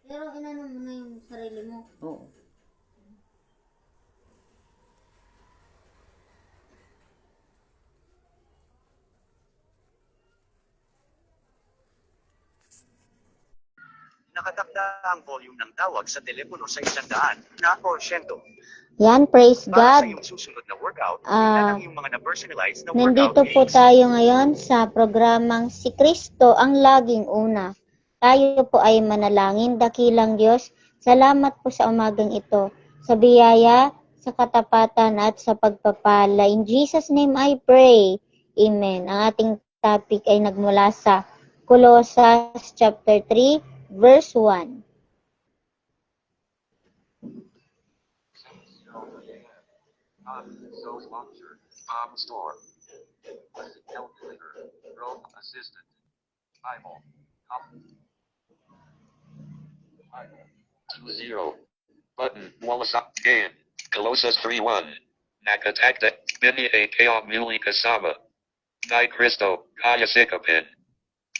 Pero inano mo na yung sarili mo. Oo. Nakatakda ang volume ng tawag sa telepono sa 100%. Yan, praise Para sa God. iyong susunod na workout, tingnan ang iyong mga na-personalized na workout Nandito po videos. tayo ngayon sa programang Si Kristo ang Laging Una. Tayo po ay manalangin, dakilang Diyos. Salamat po sa umagang ito, sa biyaya, sa katapatan at sa pagpapala. In Jesus' name I pray. Amen. Ang ating topic ay nagmula sa Colossus chapter 3, verse 1. So sponsor, store, calculator, Chrome assistant, Bible, 20, button, Wallasak, gain, Colossus 3:1, Nakatakda, Bini a Kayong Muli Kasama, Ni Cristo, Kaya Sikapin,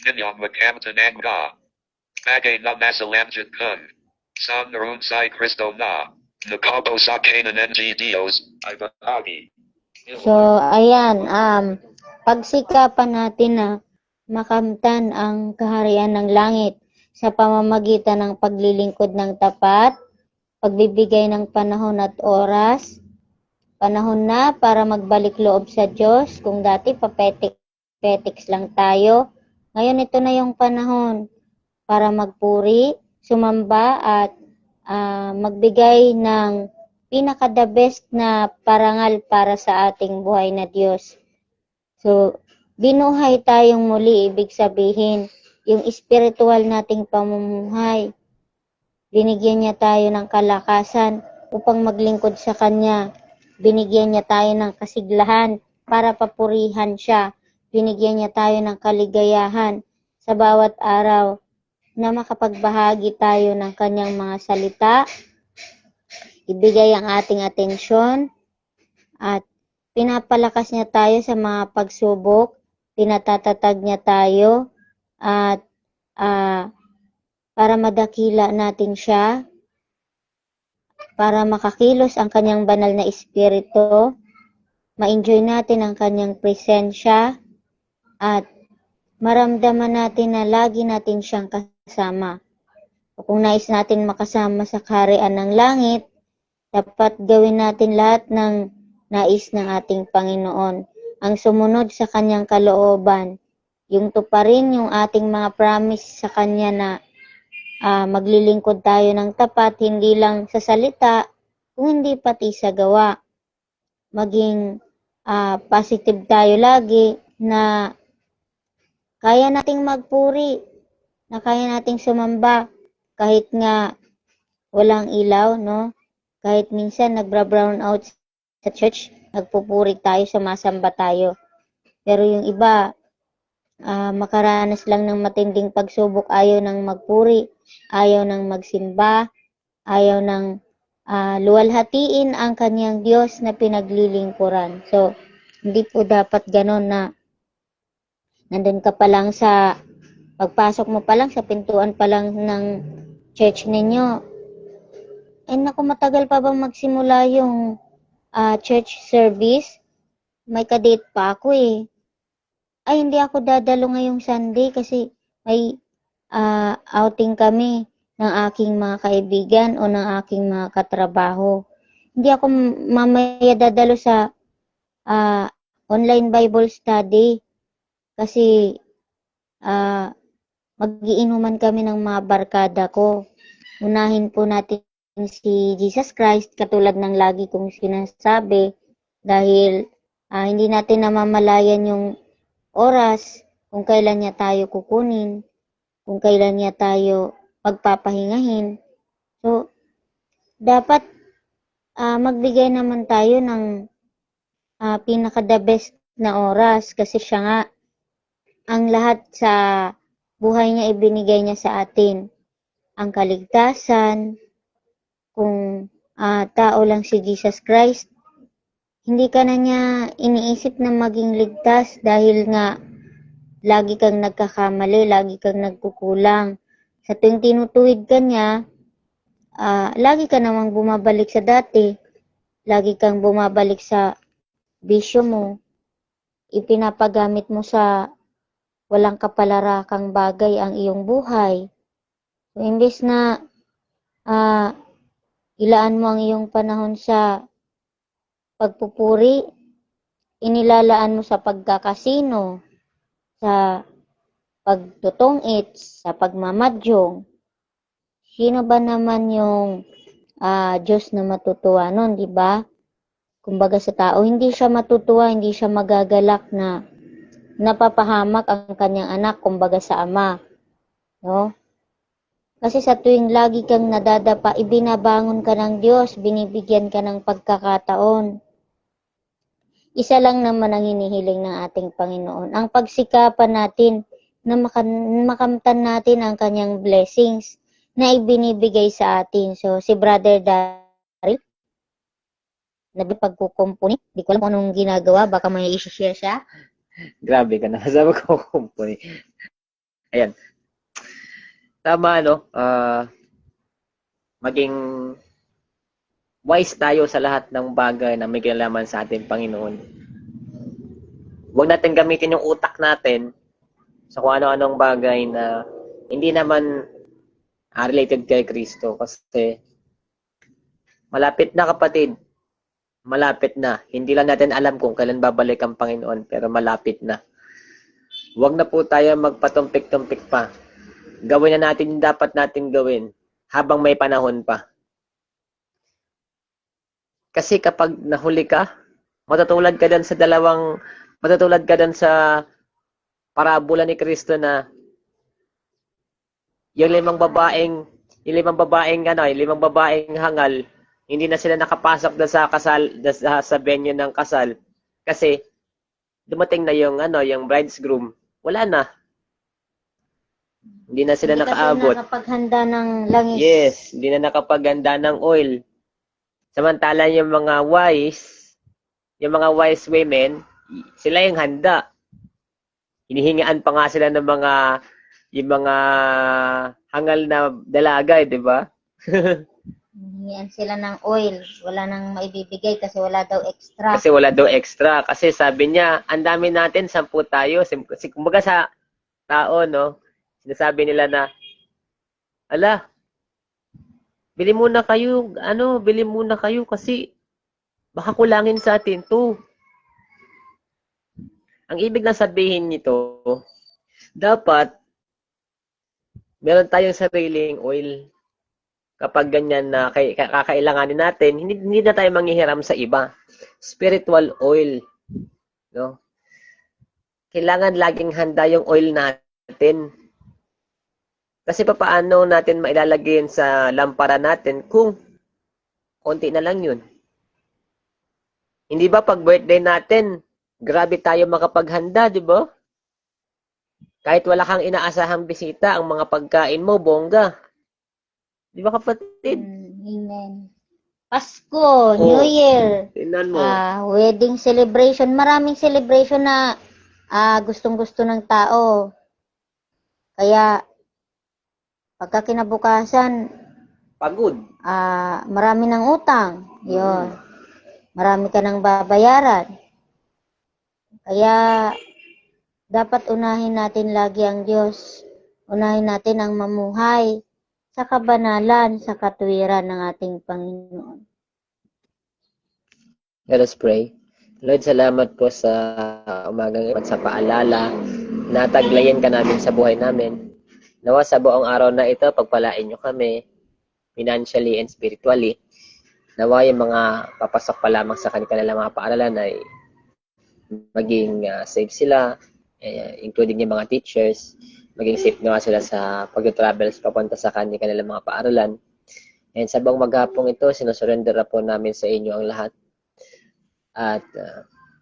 Ninyong Makamta Nanga, Bagay na Masalamjit Kun, Sam Narun Sai Cristo na, Nakabo sa Kanan NG Dios, ay bahagi. So, ayan, pagsikapan natin na makamtan ang kaharian ng langit sa pamamagitan ng paglilingkod ng tapat, pagbibigay ng panahon at oras. Panahon na para magbalik loob sa Diyos. Kung dati papetiks lang tayo, ngayon ito na yung panahon para magpuri, sumamba at magbigay ng pinaka-the best na parangal para sa ating buhay na Diyos. So, binuhay tayong muli, ibig sabihin, yung spiritual nating pamumuhay. Binigyan niya tayo ng kalakasan upang maglingkod sa Kanya. Binigyan niya tayo ng kasiglahan para papurihan siya. Binigyan niya tayo ng kaligayahan sa bawat araw na makapagbahagi tayo ng Kanyang mga salita, ibigay ang ating atensyon, at pinapalakas niya tayo sa mga pagsubok, pinatatatag niya tayo, at para madakila natin siya, para makakilos ang Kanyang banal na espiritu, ma-enjoy natin ang Kanyang presensya, at maramdaman natin na lagi natin siyang kasama. Kung nais natin makasama sa kaharian ng langit, dapat gawin natin lahat ng nais ng ating Panginoon. Ang sumunod sa Kanyang kalooban, yung tuparin yung ating mga promise sa Kanya na maglilingkod tayo ng tapat, hindi lang sa salita, kung hindi pati sa gawa. Maging positive tayo lagi na kaya nating magpuri, na kaya nating sumamba, kahit nga walang ilaw, no? Kahit minsan nagbra-brown out sa church, nagpupuri tayo, sumasamba tayo. Pero yung iba, makaranas lang ng matinding pagsubok, ayaw nang magpuri, ayaw nang magsimba, ayaw nang luwalhatiin ang kanyang Diyos na pinaglilingkuran. So, hindi po dapat ganon na nandun ka pa lang sa, pagpasok mo pa lang sa pintuan pa lang ng church ninyo, ay naku, matagal pa bang magsimula yung church service? May kadate pa ako eh. Ay, hindi ako dadalo ngayong Sunday kasi may outing kami ng aking mga kaibigan o ng aking mga katrabaho. Hindi ako mamaya dadalo sa online Bible study kasi mag-iinuman kami ng mga barkada ko. Unahin po natin si Jesus Christ, katulad ng lagi kong sinasabi, dahil hindi natin namamalayan yung oras kung kailan niya tayo kukunin, kung kailan niya tayo pagpapahingahin. So, dapat magbigay naman tayo ng pinaka-the best na oras kasi siya nga ang lahat sa buhay niya ibinigay niya sa atin. Ang kaligtasan, kung tao lang si Jesus Christ, hindi ka na niya iniisip na maging ligtas dahil nga lagi kang nagkakamali, lagi kang nagkukulang. Sa tuwing tinutuwid ka niya, lagi ka namang bumabalik sa dati. Lagi kang bumabalik sa bisyo mo. Ipinapagamit mo sa walang kapalarakang bagay ang iyong buhay. So, imbes na ilaan mo ang iyong panahon sa pagpupuri, inilalaan mo sa pagkakasino, sa pagtutungit, sa pagmamadyong. Sino ba naman yung Diyos na matutuwa nun, di ba? Kumbaga sa tao, hindi siya matutuwa, hindi siya magagalak na napapahamak ang kanyang anak, kumbaga sa ama. No? Kasi sa tuwing lagi kang nadadapa, ibinabangon ka ng Diyos, binibigyan ka ng pagkakataon. Isa lang naman ang hinihiling ng ating Panginoon. Ang pagsikapan natin na makamtan natin ang kanyang blessings na ibinibigay sa atin. So, si Brother Daryl, pagkukumpuni, di ko alam kung anong ginagawa, baka may i-share siya. Grabe ka na. Sabi ko, kumpuni. Ayan. Tama, no? Maging wise tayo sa lahat ng bagay na may kinalaman sa ating Panginoon. Huwag natin gamitin yung utak natin sa kung ano-anong bagay na hindi naman related kay Kristo. Kasi malapit na, kapatid. Malapit na. Hindi lang natin alam kung kailan babalik ang Panginoon, pero malapit na. Huwag na po tayo magpatumpik-tumpik pa. Gawin na natin yung dapat natin gawin habang may panahon pa. Kasi kapag nahuli ka, matutulad ka dan sa parabola ni Kristo na yung limang babaeng hangal, hindi na sila nakapasok sa venue ng kasal kasi dumating na yung bridegroom, wala na. Hindi na sila nakaabot. Hindi nakapaghanda ng langis. Yes, hindi na nakapaghanda ng oil. Samantala yung mga wise women, sila yung handa. Hinihingaan pa nga sila ng yung mga hangal na dalaga, di ba? Hinihingaan sila ng oil. Wala nang maibibigay kasi wala daw extra. Kasi sabi niya, ang dami natin, 10 tayo. Kumbaga sa tao, no? Sinasabi nila na, bili muna kayo kasi baka kulangin sa atin to. Ang ibig lang sabihin nito, dapat meron tayong sariling oil. Kapag ganyan na kakailanganin natin, hindi na tayo manghihiram sa iba. Spiritual oil. No? Kailangan laging handa yung oil natin. Kasi paano natin mailalagay sa lampara natin kung konti na lang yun? Hindi ba pag birthday natin, grabe tayo makapaghanda, di ba? Kahit wala kang inaasahang bisita, ang mga pagkain mo, bongga. Di ba, kapatid? Amen. Pasko, New Year, Tingnan mo. wedding celebration, maraming celebration na gustong-gusto ng tao. Kaya, pagka kinabukasan, Pagod. marami ng utang. Yun. Marami ka ng babayaran. Kaya, dapat unahin natin lagi ang Diyos. Unahin natin ang mamuhay sa kabanalan, sa katuwiran ng ating Panginoon. Let us pray. Lord, salamat po sa umagang at sa paalala na taglayin ka namin sa buhay namin. Nawa sa buong araw na ito, pagpalain nyo kami financially and spiritually. Nawa yung mga papasok pa lamang sa kanilang mga paaralan ay maging safe sila, including yung mga teachers. Maging safe nawa sila sa pag-travels papunta sa kanilang mga paaralan. And sa buong maghapong ito, sinusurrender po namin sa inyo ang lahat. At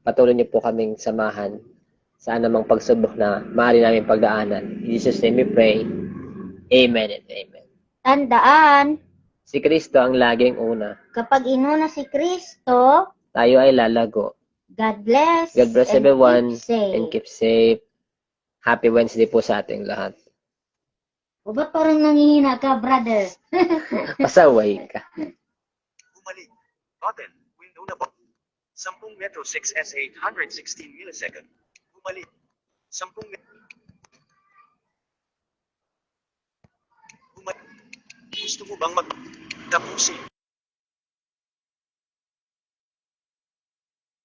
patuloy niyo po kaming samahan sa anumang pagsubok na maaari namin pagdaanan. In Jesus' name we pray. Amen and amen. Tandaan, Si Kristo ang laging una. kapag inuna si Kristo, Tayo ay lalago. God bless. God bless and everyone keep safe. and keep safe. Happy Wednesday po sa ating lahat. O ba't parang nangihina ka, brother? Pasaway ka. Bumalik. Button. Window na button. 10 metro 6s 816 millisecond. Bumalik. 10 metro. Bumalik. Gusto mo bang mag... Tapusin.